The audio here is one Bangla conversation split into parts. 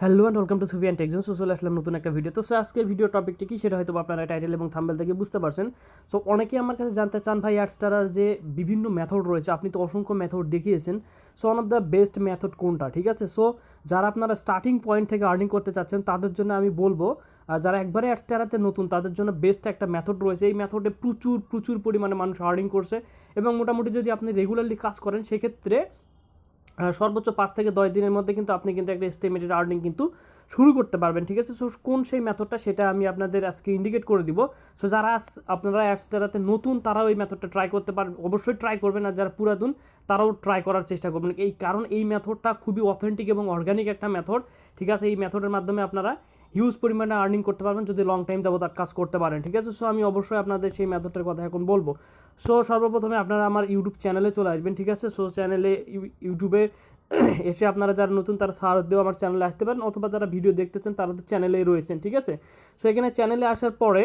Hello and welcome to Sufiyan Techzone. So চলে আসলাম নতুন একটা ভিডিও। তো আজকের ভিডিও টপিকটি কি সেটা হয়তো আপনারা টাইটেল এবং থাম্বনেল থেকে বুঝতে পারছেন। সো অনেকেই আমার কাছে জানতে চান ভাই অ্যাডস্টারার যে বিভিন্ন মেথড রয়েছে, আপনি তো অসংখ্য মেথড দেখিয়েছেন, so one of the best method কোনটা, ঠিক আছে? সো যারা আপনারা স্টার্টিং পয়েন্ট থেকে আর্নিং করতে চাচ্ছেন তাদের জন্য আমি বলবো, আর যারা একবারে অ্যাডস্টারাতে নতুন তাদের জন্য বেস্ট একটা মেথড রয়েছে। এই মেথডে প্রচুর প্রচুর পরিমাণে মানুষ আর্নিং করছে এবং মোটামুটি যদি আপনি রেগুলারলি কাজ করেন সেক্ষেত্রে সর্বোচ্চ 5 থেকে 10 দিনের মধ্যে কিন্তু আপনি কিন্তু একটা এস্টিমেটেড আর্নিং কিন্তু শুরু করতে পারবেন, ঠিক আছে? সো কোন সেই মেথডটা সেটা আমি আপনাদের আজকে ইন্ডিকেট করে দিব। সো যারা আপনারা অ্যাডস্টারাতে নতুন তারাও এই মেথডটা ট্রাই করতে পারবেন, অবশ্যই ট্রাই করবেন, আর যারা পুরাতন তারাও ট্রাই করার চেষ্টা করবেন। কারণ এই মেথডটা খুবই অথেন্টিক এবং অর্গানিক একটা মেথড, ঠিক আছে? এই মেথডের মাধ্যমে আপনারা হিউজ পরিমাণে আর্নিং করতে পারবেন যদি লং টাইম যাবত কাজ করতে পারেন, ঠিক আছে? সো আমি অবশ্যই আপনাদের সেই মেথডটার কথা এখন বলবো। সো সর্বপ্রথমে আপনারা আমার ইউটিউব চ্যানেলে চলে আসবেন, ঠিক আছে? সো চ্যানেলে ইউটিউবে এসে আপনারা যারা নতুন তারা সার্চ দিয়েও আমার চ্যানেলে আসতে পারেন, অথবা যারা ভিডিও দেখতেছেন তারা তো চ্যানেলেই রয়েছেন, ঠিক আছে? সো এখানে চ্যানেলে আসার পরে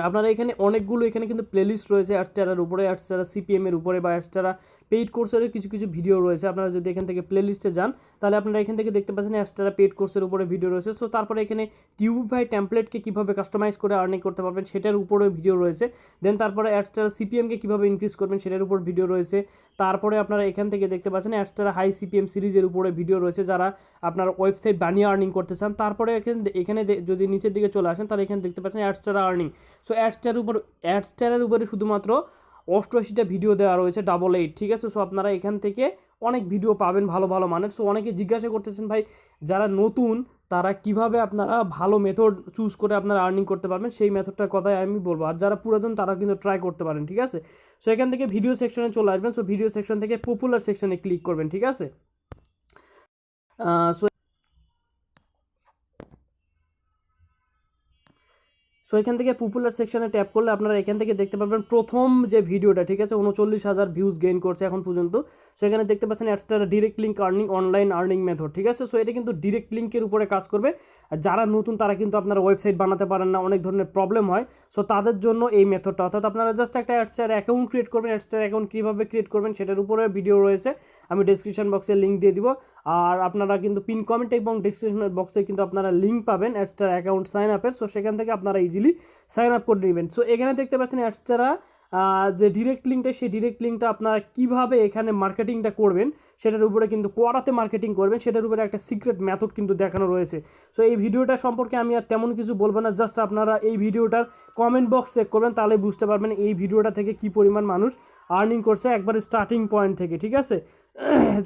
আপনারা এখানে অনেকগুলো এখানে কিন্তু প্লেলিস্ট রয়েছে অ্যাডস্টারার উপরে, অ্যাডস্টারা সিপিএমের উপরে বা অ্যাডস্টারা পেইড কোর্সের কিছু কিছু ভিডিও রয়েছে। আপনারা যদি এখান থেকে প্লেলিস্টে যান তাহলে আপনারা এখান থেকে দেখতে পাচ্ছেন অ্যাডস্টারা পেইড কোর্সের উপরে ভিডিও রয়েছে। সো তারপরে এখানে টিউবিফাই টেমপ্লেটকে কীভাবে কাস্টমাইজ করে আর্নিং করতে পারবেন সেটার উপরে ভিডিও রয়েছে। দেন তারপরে অ্যাডস্টারা সিপিএমকে কীভাবে ইনক্রিজ করবেন সেটার উপর ভিডিও রয়েছে। তারপরে আপনারা এখান থেকে দেখতে পাচ্ছেন অ্যাডস্টারা হাই সিপিএম সিরিজের উপরে ভিডিও রয়েছে যারা আপনার ওয়েবসাইট বানিয়ে আর্নিং করতে চান। তারপরে এখানে যদি নিচের দিকে চলে আসেন তাহলে এখানে দেখতে পাচ্ছেন অ্যাডস্টারা আর্নিং। সো অ্যাডস্টারের উপরে শুধুমাত্র 88টা ভিডিও দেওয়া রয়েছে 88, ঠিক আছে? সো আপনারা এখান থেকে অনেক ভিডিও পাবেন ভালো ভালো মানের। সো অনেকে জিজ্ঞাসা করতেছেন ভাই যারা নতুন তারা কিভাবে আপনারা ভালো মেথড চুজ করে আপনারা আর্নিং করতে পারবেন, সেই মেথডটার কথাই আমি বলবো। আর যারা পুরাতন তারা কিন্তু ট্রাই করতে পারেন, ঠিক আছে? সো এখান থেকে ভিডিও সেকশনে চলে আসবেন। সো ভিডিও সেকশন থেকে পপুলার সেকশনে ক্লিক করবেন, ঠিক আছে? সো সো এখান থেকে পপুলার সেকশনে ট্যাপ করলে আপনারা এখান থেকে দেখতে পাবেন প্রথম যে ভিডিওটা, ঠিক আছে? 39,000 ভিউজ গেইন করছে এখন পর্যন্ত। সো এখানে দেখতে পাচ্ছেন Adsterra direct link earning online earning method, ঠিক আছে? সো এটা কিন্তু ডিরেক্ট লিঙ্কের উপরে কাজ করবে। আর যারা নতুন তারা কিন্তু আপনারা ওয়েবসাইট বানাতে পারেন না, অনেক ধরনের প্রবলেম হয়। সো তাদের জন্য এই মেথডটা, অর্থাৎ আপনারা জাস্ট একটা অ্যাডস্টারা অ্যাকাউন্ট ক্রিয়েট করবেন। অ্যাডস্টারা অ্যাকাউন্ট কীভাবে ক্রিয়েট করবেন সেটার উপরে ভিডিও রয়েছে, আমি ডেসক্রিপশন বক্সে লিঙ্ক দিয়ে দিব। আর আপনারা কিন্তু পিন কমেন্ট এবং ডেসক্রিপশন বক্সে কিন্তু আপনারা লিঙ্ক পাবেন অ্যাডস্টারা অ্যাকাউন্ট সাইন আপের। সো সেখান থেকে আপনারা ইজিলি সাইন আপ করে নেবেন। সো এখানে দেখতে পাচ্ছেন অ্যাডস্টারা যে ডিরেক্ট লিঙ্কটা, সেই ডিরেক্ট লিঙ্কটা আপনারা কীভাবে এখানে মার্কেটিংটা করবেন সেটার উপরে কিন্তু কোয়ারাতে মার্কেটিং করবেন সেটার উপরে একটা সিক্রেট মেথড কিন্তু দেখানো রয়েছে। সো এই ভিডিওটা সম্পর্কে আমি আর তেমন কিছু বলবো না, জাস্ট আপনারা এই ভিডিওটার কমেন্ট বক্স চেক করবেন, তাহলে বুঝতে পারবেন এই ভিডিওটা থেকে কী পরিমাণ মানুষ আর্নিং করছে একবারে স্টার্টিং পয়েন্ট থেকে, ঠিক আছে?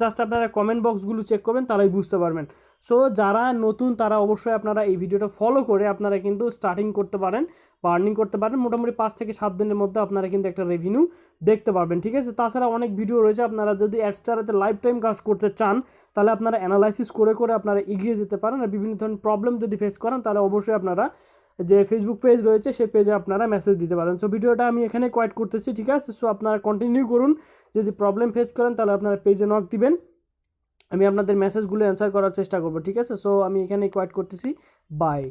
জাস্ট আপনারা কমেন্ট বক্সগুলো চেক করবেন তাহলেই বুঝতে পারবেন। সো যারা নতুন তারা অবশ্যই আপনারা এই ভিডিওটা ফলো করে আপনারা কিন্তু স্টার্টিং করতে পারেন বা আর্নিং করতে পারেন। মোটামুটি 5 থেকে 7 দিনের মধ্যে আপনারা কিন্তু একটা রেভিনিউ দেখতে পারবেন, ঠিক আছে? তাছাড়া অনেক ভিডিও রয়েছে, আপনারা যদি অ্যাডস্টারাতে লাইফ টাইম কাজ করতে চান তাহলে আপনারা অ্যানালাইসিস করে করে আপনারা এগিয়ে যেতে পারেন। আর বিভিন্ন ধরনের প্রবলেম যদি ফেস করেন তাহলে অবশ্যই আপনারা যে ফেসবুক পেজ রয়েছে সেই পেজে আপনারা মেসেজ দিতে পারেন। সো ভিডিওটা আমি এখানে কোয়াইট করতেছি, ঠিক আছে? সো আপনারা কন্টিনিউ করুন। যদি প্রবলেম ফেস করেন তাহলে আপনারা পেজে নক দিবেন, আমি আপনাদের মেসেজগুলো অ্যান্সার করার চেষ্টা করব, ঠিক আছে? সো আমি এখানে কোয়াইট করতেছি, বাই।